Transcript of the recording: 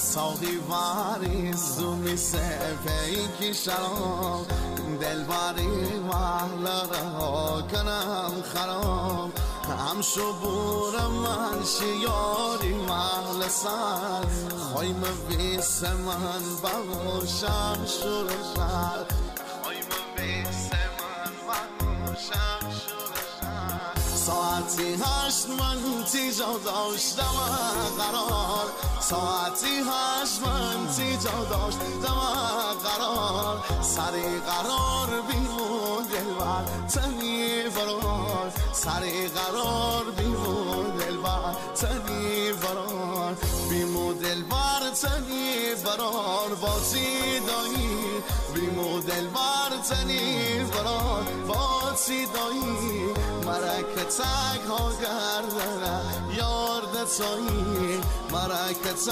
ساقی واریز و میسه پیکی شراب دلبری محلره کنم خراب هم شبور من شیاری محل سر خوایم بیس من بغوشم شور شد خوایم بیس من بغوشم شور شد ساعتی 8 من تیجا داشتم قرار ساعتی 8 من تیجا داشتم قرار سری قرار بیمون دلبر تنی فرار سری قرار بیمون دلبر تنی فرار بیمون دلبر تنی فرار باتی دایی بیمون دلبر تنی فرار باتی دایی مرک تک ها گردنه یار دتایی مرک تک